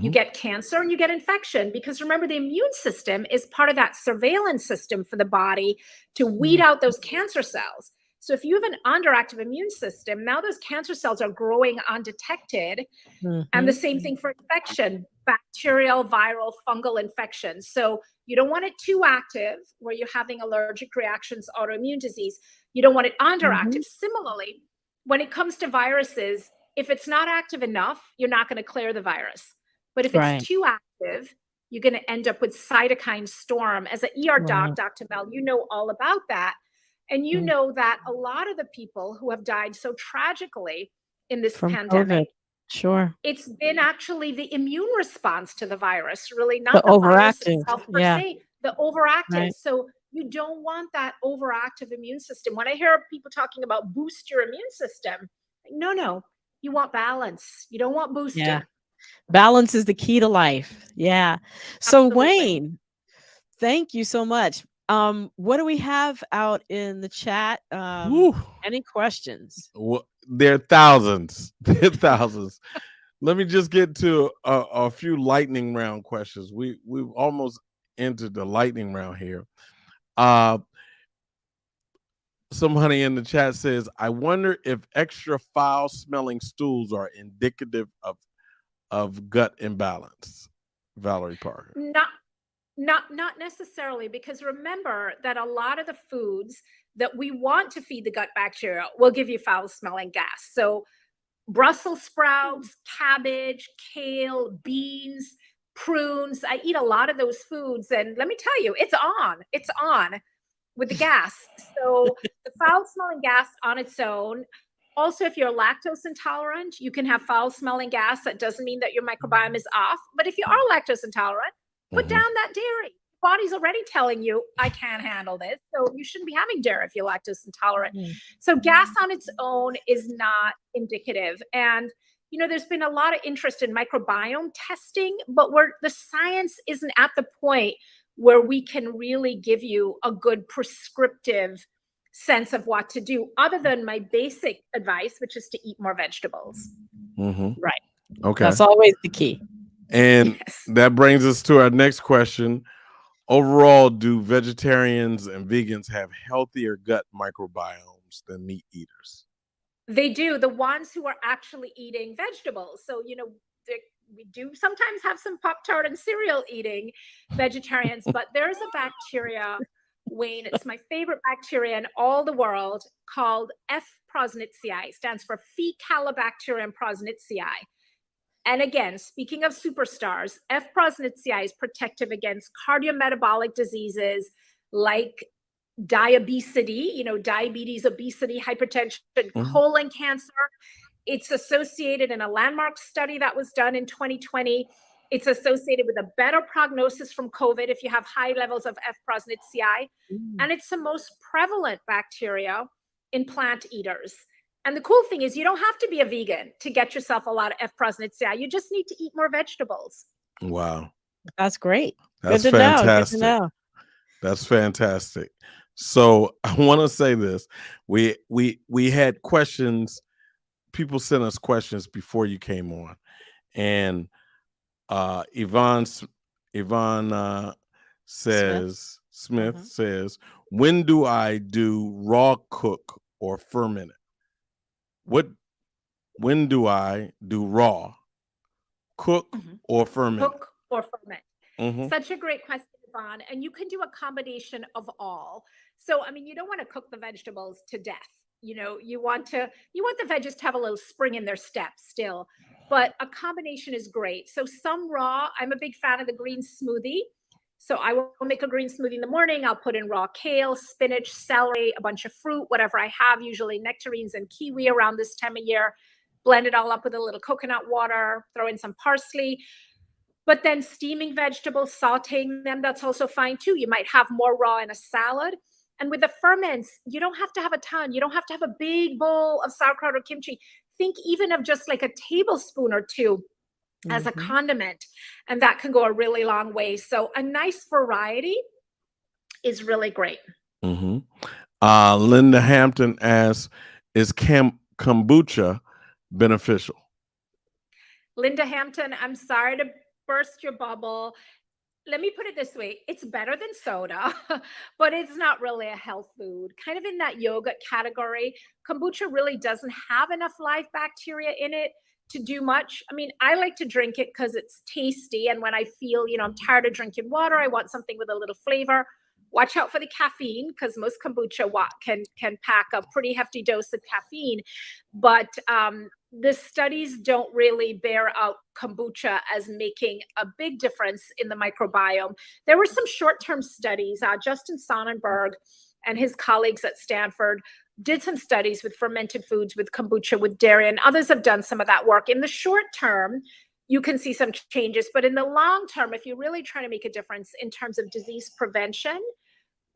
You get cancer and you get infection, because remember, the immune system is part of that surveillance system for the body to weed out those cancer cells. So if you have an underactive immune system, now those cancer cells are growing undetected. And the same thing for infection, bacterial, viral, fungal infections. So you don't want it too active where you're having allergic reactions, autoimmune disease. You don't want it underactive. Similarly, when it comes to viruses, if it's not active enough, you're not going to clear the virus. But if it's too active, you're going to end up with cytokine storm. As an ER doc, Dr. Mel, you know all about that. And you know that a lot of the people who have died so tragically in this pandemic, it's been actually the immune response to the virus, really not the virus itself per se, the overactive. So you don't want that overactive immune system. When I hear people talking about boost your immune system, no, you want balance. You don't want boosting. Yeah. Balance is the key to life. Yeah. So Wayne, thank you so much. What do we have out in the chat? Any questions? Well, there are thousands. Let me just get to a few lightning round questions. We've almost entered the lightning round here. Somebody in the chat says, I wonder if extra foul smelling stools are indicative of gut imbalance. Valerie Parker. Not necessarily, because remember that a lot of the foods that we want to feed the gut bacteria will give you foul smelling gas. So Brussels sprouts, cabbage, kale, beans, prunes. I eat a lot of those foods, and let me tell you, it's on with the gas. So the foul smelling gas on its own. Also, if you're lactose intolerant, you can have foul smelling gas. That doesn't mean that your microbiome is off. But if you are lactose intolerant, put down that dairy. Body's already telling you, I can't handle this. So you shouldn't be having dairy if you're lactose intolerant. So gas on its own is not indicative. And, there's been a lot of interest in microbiome testing, but the science isn't at the point where we can really give you a good prescriptive sense of what to do, other than my basic advice, which is to eat more vegetables. Right. Okay. That's always the key. And that brings us to our next question. Overall, do vegetarians and vegans have healthier gut microbiomes than meat eaters? They do. The ones who are actually eating vegetables. So, we do sometimes have some Pop-Tart and cereal eating vegetarians, but there's a bacteria, Wayne, it's my favorite bacteria in all the world, called F. prosnitzii. Stands for Fecalibacterium prosnitzii. And again, speaking of superstars, F. prosnitzii is protective against cardiometabolic diseases like diabetes, diabetes, obesity, hypertension, colon cancer. It's associated in a landmark study that was done in 2020. It's associated with a better prognosis from COVID if you have high levels of F. prosnitzii. And it's the most prevalent bacteria in plant eaters. And the cool thing is you don't have to be a vegan to get yourself a lot of F. prosnitzii. You just need to eat more vegetables. Wow. That's great. That's Good to fantastic. know. Good to know. That's fantastic. So I want to say this. We had questions. People sent us questions before you came on. And Yvonne Smith says, when do I do raw cook or fermented? when do I do raw, cook, or ferment? Cook or ferment? Mm-hmm. Such a great question, Yvonne. And you can do a combination of all. So, I mean, you don't want to cook the vegetables to death. You want the veggies to have a little spring in their step still, but a combination is great. So some raw, I'm a big fan of the green smoothie. So I will make a green smoothie in the morning. I'll put in raw kale, spinach, celery, a bunch of fruit, whatever I have, usually nectarines and kiwi around this time of year. Blend it all up with a little coconut water, throw in some parsley. But then steaming vegetables, sauteing them, that's also fine too. You might have more raw in a salad. And with the ferments, you don't have to have a ton. You don't have to have a big bowl of sauerkraut or kimchi. Think even of just like a tablespoon or two as a condiment, and that can go a really long way. So a nice variety is really great. Linda Hampton asks, is kombucha beneficial? Linda Hampton, I'm sorry to burst your bubble. Let me put it this way. It's better than soda, but it's not really a health food. Kind of in that yogurt category. Kombucha really doesn't have enough live bacteria in it to do much. I mean, I like to drink it because it's tasty. And when I feel, I'm tired of drinking water, I want something with a little flavor. Watch out for the caffeine, because most kombucha can pack a pretty hefty dose of caffeine. But the studies don't really bear out kombucha as making a big difference in the microbiome. There were some short-term studies. Justin Sonnenberg and his colleagues at Stanford did some studies with fermented foods, with kombucha, with dairy, and others have done some of that work. In the short term, you can see some changes, but in the long term, if you're really trying to make a difference in terms of disease prevention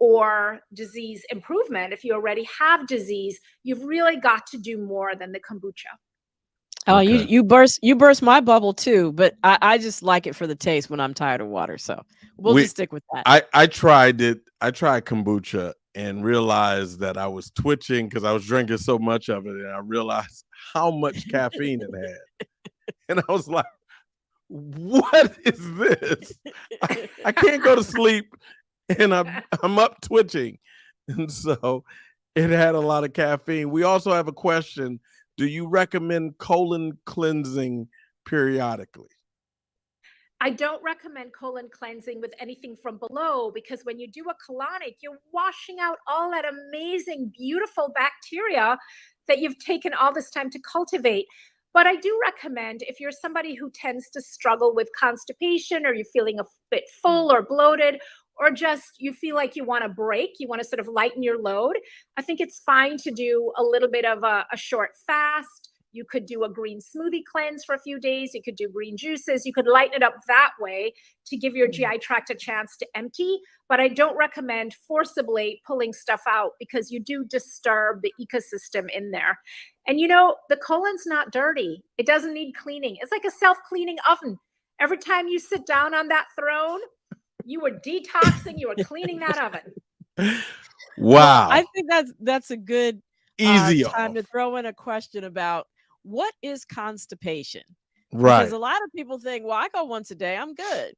or disease improvement, if you already have disease, you've really got to do more than the kombucha. Oh, okay. you burst my bubble too, but I just like it for the taste when I'm tired of water. So we'll just stick with that. I tried it. I tried kombucha and realized that I was twitching because I was drinking so much of it, and I realized how much caffeine it had. And I was like, what is this? I can't go to sleep, and I'm up twitching. And so it had a lot of caffeine. We also have a question. Do you recommend colon cleansing periodically? I don't recommend colon cleansing with anything from below, because when you do a colonic, you're washing out all that amazing, beautiful bacteria that you've taken all this time to cultivate. But I do recommend, if you're somebody who tends to struggle with constipation, or you're feeling a bit full or bloated, or just you feel like you want a break, you want to sort of lighten your load, I think it's fine to do a little bit of a short fast. You could do a green smoothie cleanse for a few days. You could do green juices. You could lighten it up that way to give your GI tract a chance to empty. But I don't recommend forcibly pulling stuff out, because you do disturb the ecosystem in there. And the colon's not dirty. It doesn't need cleaning. It's like a self-cleaning oven. Every time you sit down on that throne, you were detoxing, you were cleaning that oven. Wow. Well, I think that's a good time to throw in a question about what is constipation? Right. Because a lot of people think, well, I go once a day, I'm good.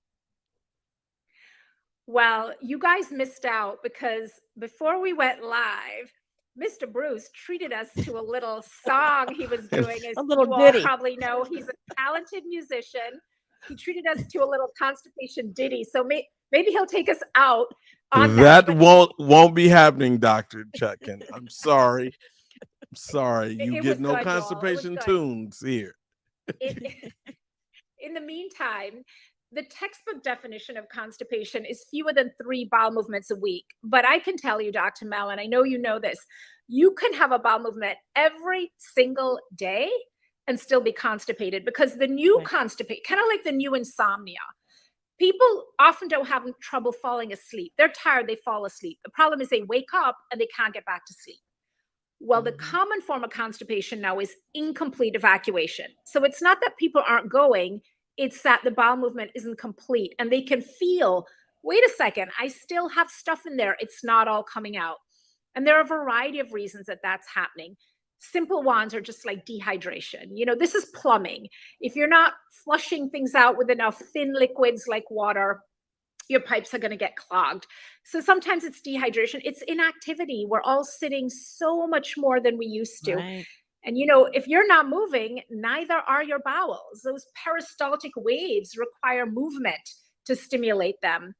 Well, you guys missed out, because before we went live, Mr. Bruce treated us to a little song he was doing. As a little you ditty. all probably know, he's a talented musician. He treated us to a little constipation ditty. So maybe he'll take us out on that. Won't be happening, Dr. Chutkan. I'm sorry. You get no constipation tunes here. In the meantime, the textbook definition of constipation is fewer than 3 bowel movements a week. But I can tell you, Dr. Mel, and I know you know this, you can have a bowel movement every single day and still be constipated, because the new constipation, kind of like the new insomnia, people often don't have trouble falling asleep. They're tired, they fall asleep. The problem is they wake up and they can't get back to sleep. Well, the common form of constipation now is incomplete evacuation. So it's not that people aren't going, it's that the bowel movement isn't complete, and they can feel, wait a second, I still have stuff in there. It's not all coming out. And there are a variety of reasons that that's happening. Simple ones are just like dehydration. This is plumbing. If you're not flushing things out with enough thin liquids like water, your pipes are going to get clogged. So sometimes it's dehydration. It's inactivity. We're all sitting so much more than we used to. Right. And, if you're not moving, neither are your bowels. Those peristaltic waves require movement to stimulate them.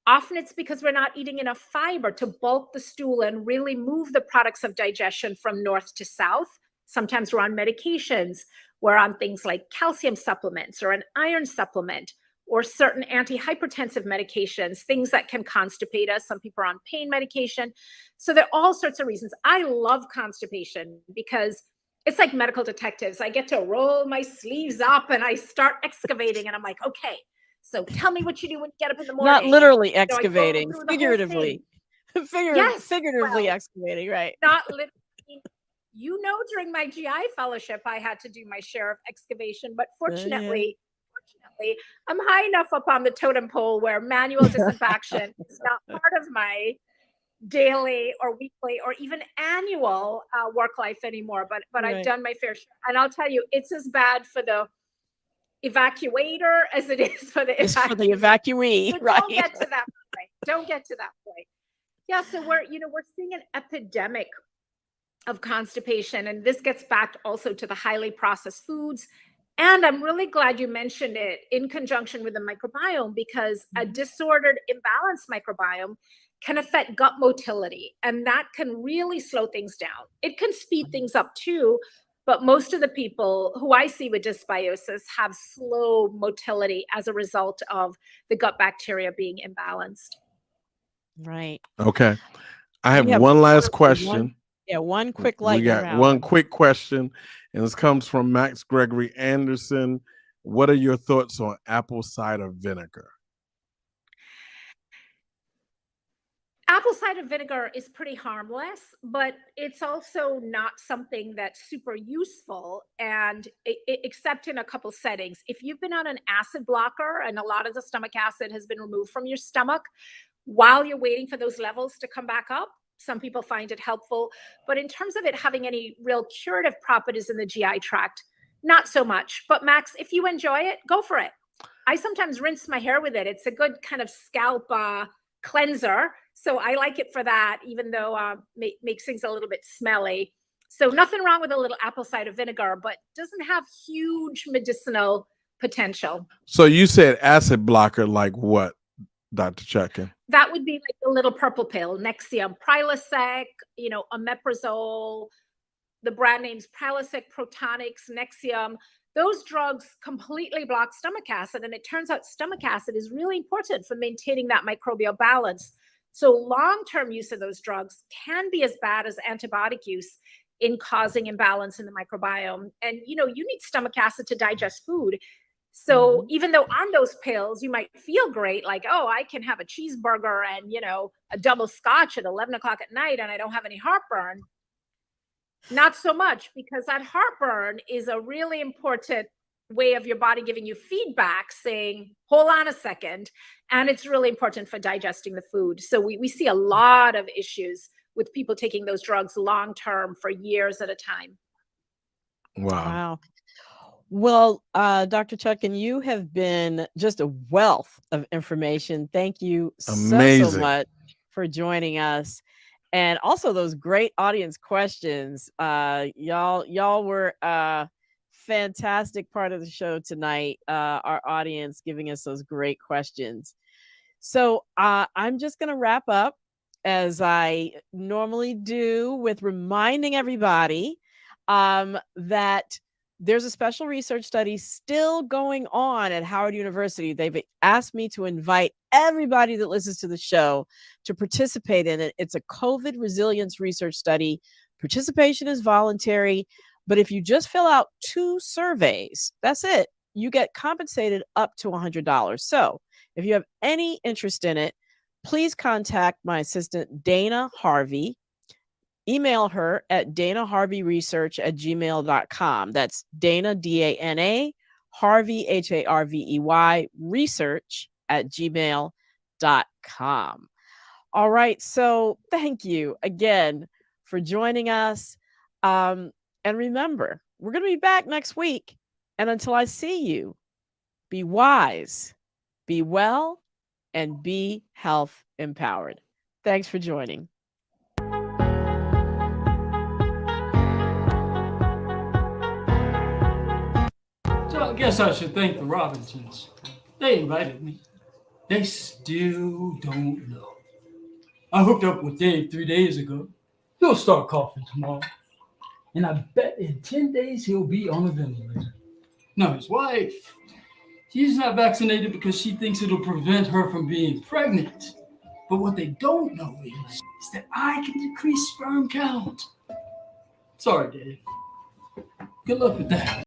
Often it's because we're not eating enough fiber to bulk the stool and really move the products of digestion from north to south. Sometimes we're on medications. We're on things like calcium supplements or an iron supplement or certain antihypertensive medications, things that can constipate us. Some people are on pain medication. So there are all sorts of reasons. I love constipation because it's like medical detectives. I get to roll my sleeves up and I start excavating, and I'm like, okay, so tell me what you do when you get up in the morning. Not literally I go excavating, through the whole figuratively. thing. Figuratively Well, excavating, right? not literally. During my GI fellowship, I had to do my share of excavation, but fortunately, I'm high enough up on the totem pole where manual disinfection is not part of my daily or weekly or even annual work life anymore. But Right. I've done my fair share, and I'll tell you, it's as bad for the evacuator as it is for the It's for the evacuee. evacuee, So right? don't get to that point. Don't get to that point. Yeah, so we're seeing an epidemic of constipation, and this gets back also to the highly processed foods. And I'm really glad you mentioned it in conjunction with the microbiome, because a disordered, imbalanced microbiome can affect gut motility, and that can really slow things down. It can speed things up too, but most of the people who I see with dysbiosis have slow motility as a result of the gut bacteria being imbalanced. Right. Okay. I have We have one last one question. quick We lightning got round. one quick question, and this comes from Max Gregory Anderson. What are your thoughts on apple cider vinegar? Apple cider vinegar is pretty harmless, but it's also not something that's super useful, and except in a couple settings. If you've been on an acid blocker and a lot of the stomach acid has been removed from your stomach, while you're waiting for those levels to come back up, some people find it helpful. But in terms of it having any real curative properties in the GI tract, not so much. But Max, if you enjoy it, go for it. I sometimes rinse my hair with it. It's a good kind of scalp cleanser. So I like it for that, even though makes things a little bit smelly. So nothing wrong with a little apple cider vinegar, but doesn't have huge medicinal potential. So you said acid blocker, like what, Dr. Chutkan? That would be like the little purple pill, Nexium, Prilosec, omeprazole, the brand names Prilosec, Protonix, Nexium. Those drugs completely block stomach acid, and it turns out stomach acid is really important for maintaining that microbial balance. So long-term use of those drugs can be as bad as antibiotic use in causing imbalance in the microbiome. And you need stomach acid to digest food. So even though on those pills, you might feel great, like, oh, I can have a cheeseburger and, a double scotch at 11 o'clock at night and I don't have any heartburn. Not so much, because that heartburn is a really important way of your body giving you feedback saying, hold on a second. And it's really important for digesting the food. So we see a lot of issues with people taking those drugs long-term for years at a time. Wow. Well, Dr. Chutkan, you have been just a wealth of information. Thank you so much for joining us. And also those great audience questions. Y'all were a fantastic part of the show tonight. Our audience giving us those great questions. So I'm just going to wrap up, as I normally do, with reminding everybody that there's a special research study still going on at Howard University. They've asked me to invite everybody that listens to the show to participate in it. It's a COVID resilience research study. Participation is voluntary, but if you just fill out 2 surveys, that's it. You get compensated up to $100. So if you have any interest in it, please contact my assistant, Dana Harvey. Email her at danaharveyresearch@gmail.com. That's Dana, D-A-N-A, Harvey, H-A-R-V-E-Y, research@gmail.com. All right. So thank you again for joining us. And remember, we're going to be back next week. And until I see you, be wise, be well, and be health empowered. Thanks for joining. I guess I should thank the Robinsons. They invited me. They still don't know. I hooked up with Dave 3 days ago. He'll start coughing tomorrow. And I bet in 10 days he'll be on a ventilator. Now, his wife, she's not vaccinated because she thinks it'll prevent her from being pregnant. But what they don't know is that I can decrease sperm count. Sorry, Dave. Good luck with that.